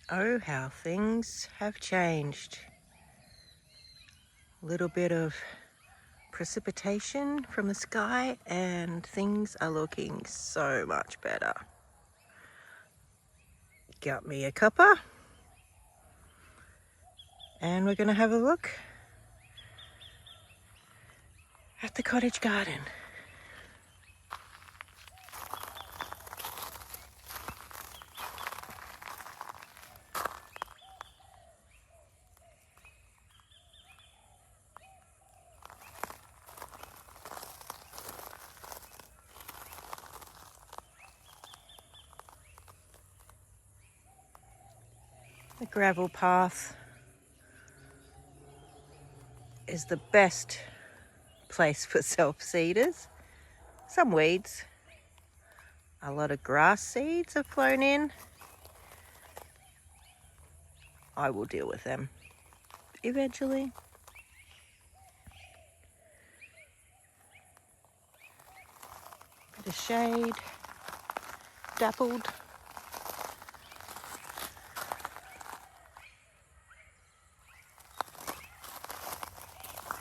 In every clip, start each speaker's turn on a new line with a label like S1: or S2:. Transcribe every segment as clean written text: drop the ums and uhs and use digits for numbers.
S1: Oh, how things have changed. A little bit of precipitation from the sky and things are looking so much better. Got me a cuppa and we're going to have a look at the cottage garden. The gravel path is the best place for self-seeders. Some weeds. A lot of grass seeds have flown in. I will deal with them eventually. Bit of shade, dappled.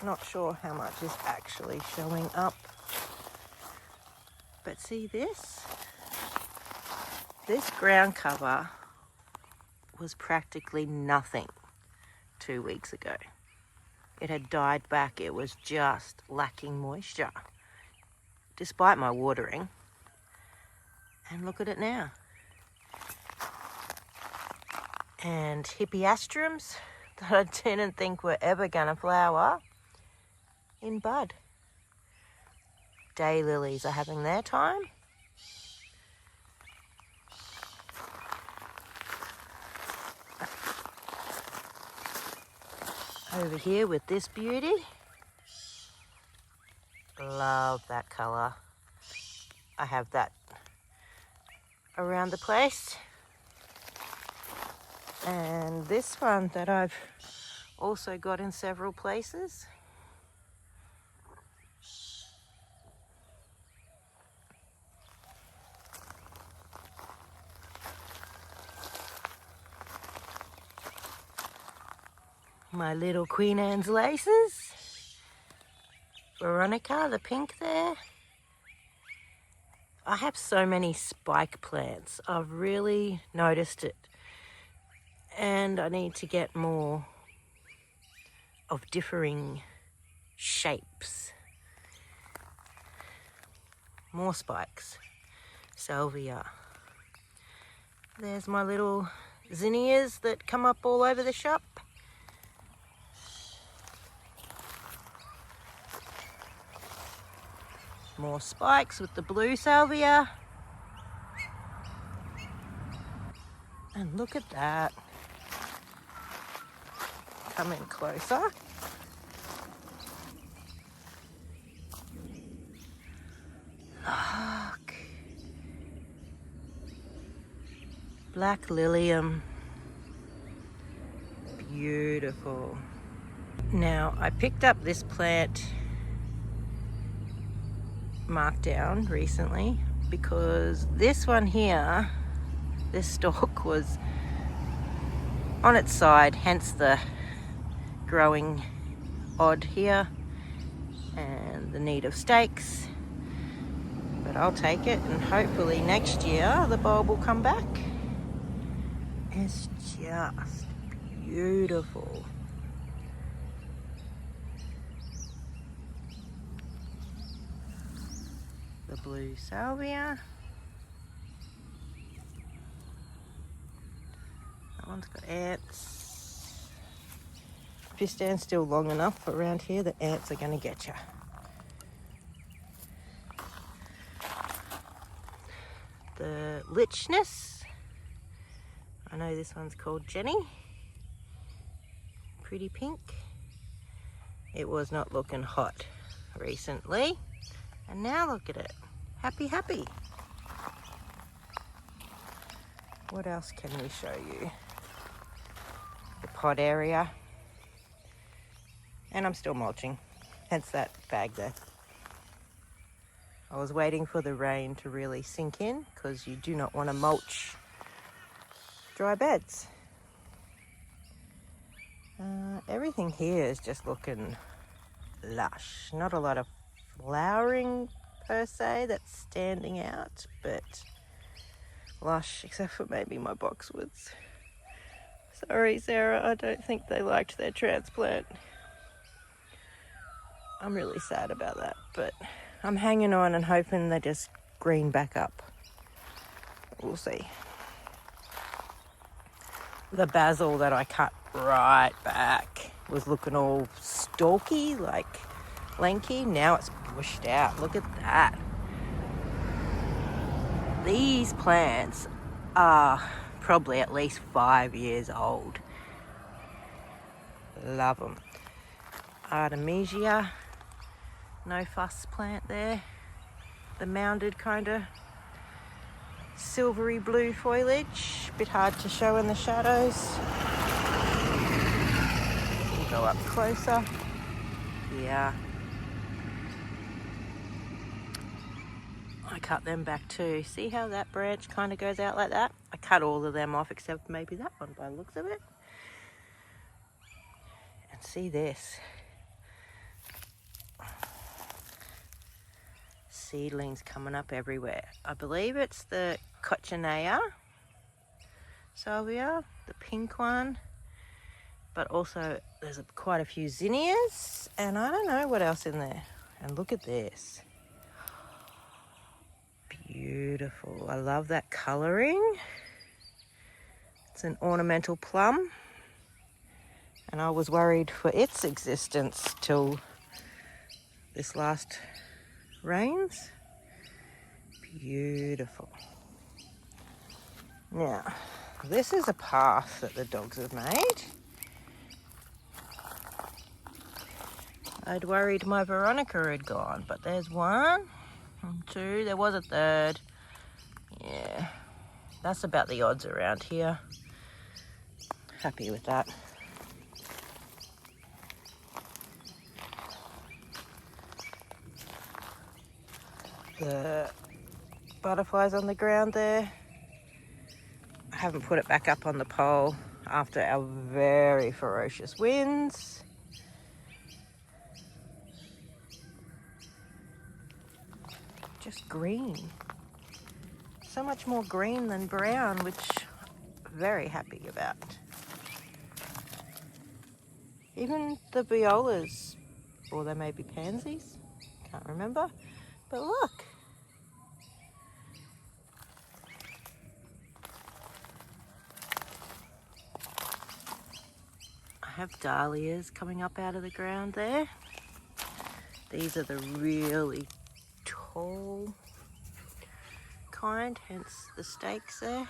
S1: Not sure how much is actually showing up. But see this? This ground cover was practically nothing 2 weeks ago. It had died back. It was just lacking moisture, despite my watering. And look at it now. And hippeastrums that I didn't think were ever going to flower in bud. Daylilies are having their time. Over here with this beauty. Love that colour. I have that around the place. And this one that I've also got in several places. My little Queen Anne's laces. Veronica, the pink there. I have so many spike plants. I've really noticed it. And I need to get more of differing shapes. More spikes. Salvia. There's my little zinnias that come up all over the shop. More spikes with the blue salvia. And look at that. Come in closer. Look. Black lilium. Beautiful. Now, I picked up this plant marked down recently because this one here, this stalk was on its side, hence the growing odd here and the need of stakes. But I'll take it and hopefully next year the bulb will come back. It's just beautiful. The blue salvia. That one's got ants. If you stand still long enough around here, the ants are going to get you. The lichness. I know this one's called Jenny. Pretty pink. It was not looking hot recently. And now look at it. Happy, happy. What else can we show you? The pot area. And I'm still mulching. Hence that bag there. I was waiting for the rain to really sink in because you do not want to mulch dry beds. Everything here is just looking lush. Not a lot of flowering per se that's standing out, but lush, except for maybe my boxwoods. Sorry, Sarah, I don't think they liked their transplant. I'm really sad about that, but I'm hanging on and hoping they just green back up. We'll see. The basil that I cut right back was looking all stalky, like lanky. Now it's bushed out. Look at that. These plants are probably at least 5 years old. Love them. Artemisia, no fuss plant there. The mounded kind of silvery blue foliage, a bit hard to show in the shadows. We'll go up closer. Yeah. I cut them back too. See how that branch kind of goes out like that? I cut all of them off except maybe that one by the looks of it. And see this. Seedlings coming up everywhere. I believe it's the Coccinea salvia, the pink one, but also there's quite a few zinnias, and I don't know what else in there. And look at this. Beautiful. I love that colouring. It's an ornamental plum, and I was worried for its existence till this last rains. Beautiful. Now, this is a path that the dogs have made. I'd worried my Veronica had gone, but there's one and two. There was a third. Yeah, that's about the odds around here. Happy with that. The butterflies on the ground there. I haven't put it back up on the pole after our very ferocious winds. Just green. So much more green than brown, which I'm very happy about. Even the violas, or they may be pansies, can't remember. But look. I have dahlias coming up out of the ground there. These are the really tall kind, hence the stakes there.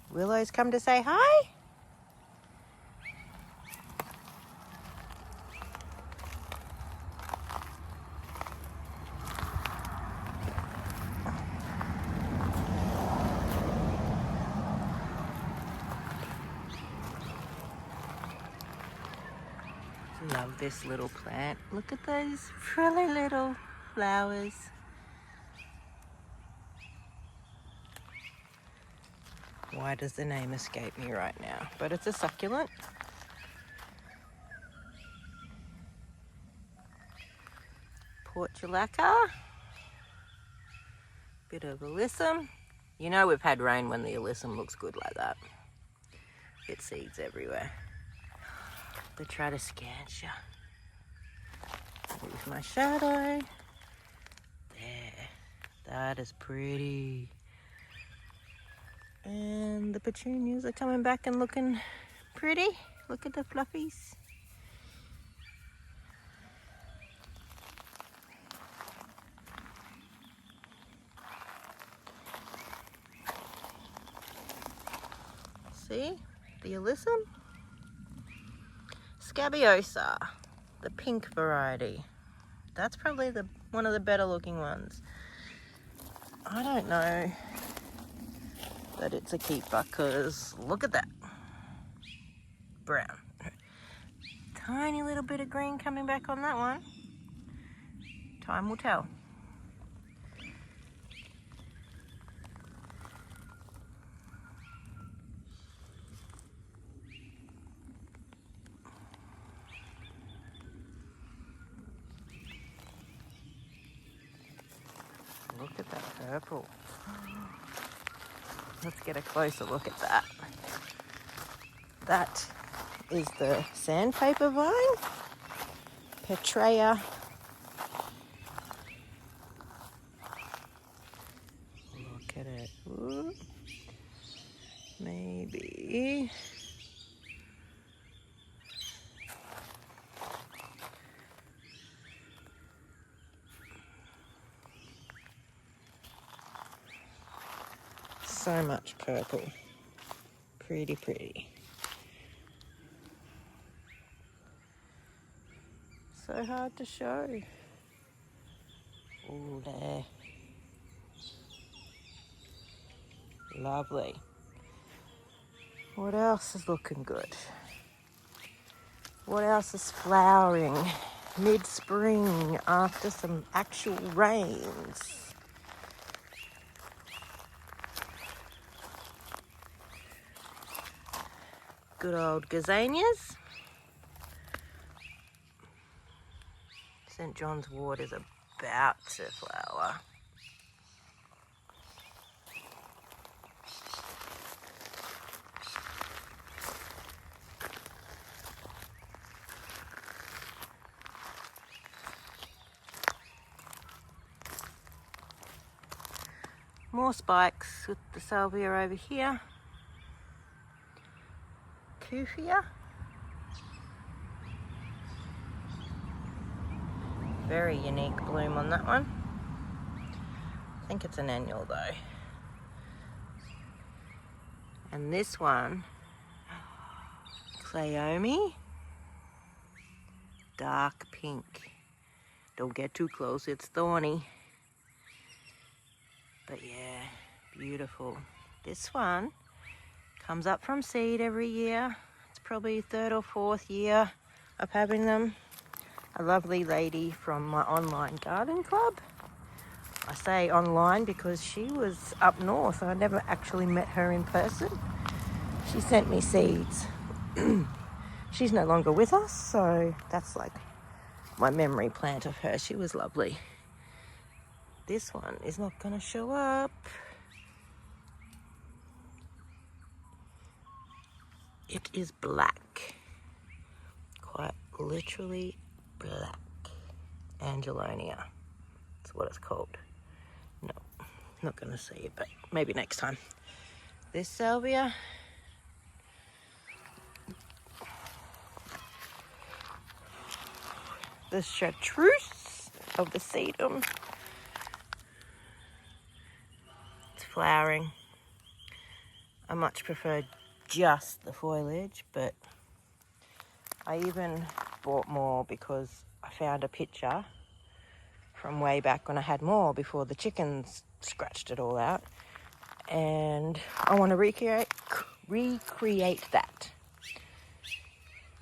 S1: Willow's come to say hi. Love this little plant. Look at those frilly little flowers. Why does the name escape me right now? But it's a succulent. Portulaca. Bit of alyssum. You know we've had rain when the alyssum looks good like that. It seeds everywhere. The Tradescantia. Here's my shadow. There. That is pretty. And the petunias are coming back and looking pretty. Look at the fluffies. See? The alyssum. Scabiosa, the pink variety. That's probably one of the better looking ones. I don't know that it's a keeper because look at that. Brown. Tiny little bit of green coming back on that one. Time will tell. purple. Let's get a closer look at that. That is the sandpaper vine, Petrea. Look at it. Ooh. Maybe. So much purple. Pretty, pretty. So hard to show. Ooh, there. Lovely. What else is looking good? What else is flowering mid-spring after some actual rains? Good old gazanias. St. John's wort is about to flower. More spikes with the salvia over here. Kufia. Very unique bloom on that one. I think it's an annual though. And this one, Cleome, dark pink. Don't get too close, it's thorny. But yeah, beautiful. This one comes up from seed every year. It's probably third or fourth year of having them. A lovely lady from my online garden club. I say online because she was up north. I never actually met her in person. She sent me seeds. She's no longer with us, so that's like my memory plant of her. She was lovely. This one is not going to show up. It is black. Quite literally black. Angelonia. That's what it's called. No, not going to see it, but maybe next time. This salvia. The chartreuse of the sedum. It's flowering. I much prefer just the foliage, but I even bought more because I found a picture from way back when I had more before the chickens scratched it all out, and I want to recreate that.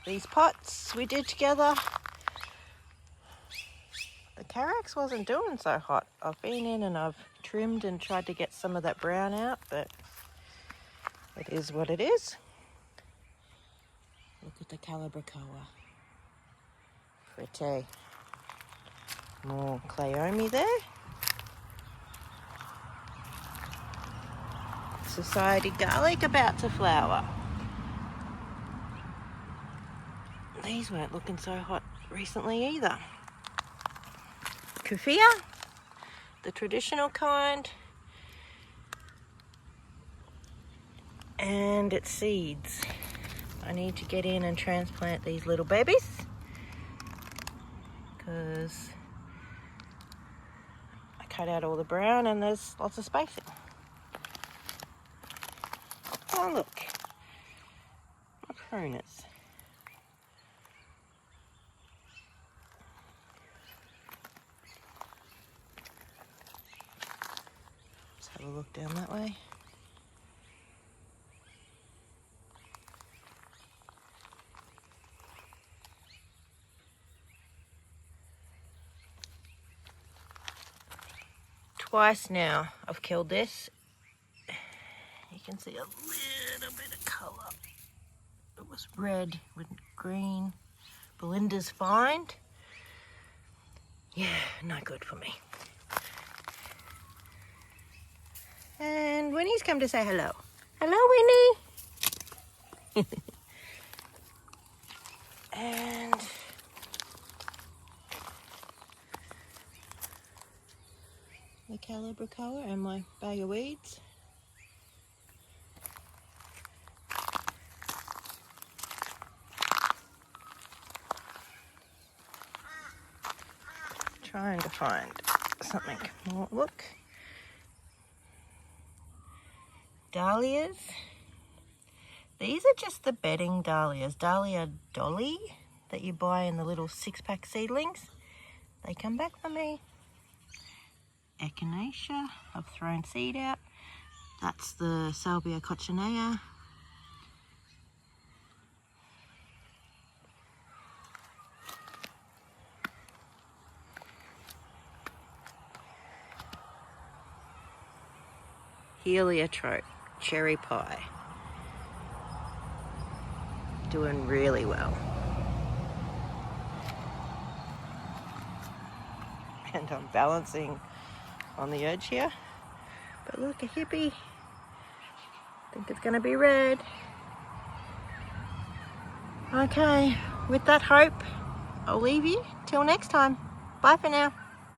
S1: These pots we did together. The Carax wasn't doing so hot. I've been in and I've trimmed and tried to get some of that brown out, but it is what it is. Look at the Calabricoa. Pretty. More Cleome there. Society garlic about to flower. These weren't looking so hot recently either. Kufia, the traditional kind. And its seeds. I need to get in and transplant these little babies because I cut out all the brown and there's lots of spacing. Oh look, my pruners. Let's have a look down that way. Twice now I've killed this. You can see a little bit of colour. It was red with green. Belinda's find. Yeah, no good for me. And Winnie's come to say hello. Hello, Winnie. And the calibrachoa and my bag of weeds. Trying to find something more. Look. Dahlias. These are just the bedding dahlias. Dahlia Dolly that you buy in the little 6-pack seedlings. They come back for me. Echinacea. I've thrown seed out. That's the Salvia coccinea. Heliotrope cherry pie. Doing really well. And I'm balancing on the edge here. But look, a hippie. I think it's going to be red. Okay, with that hope, I'll leave you till next time. Bye for now.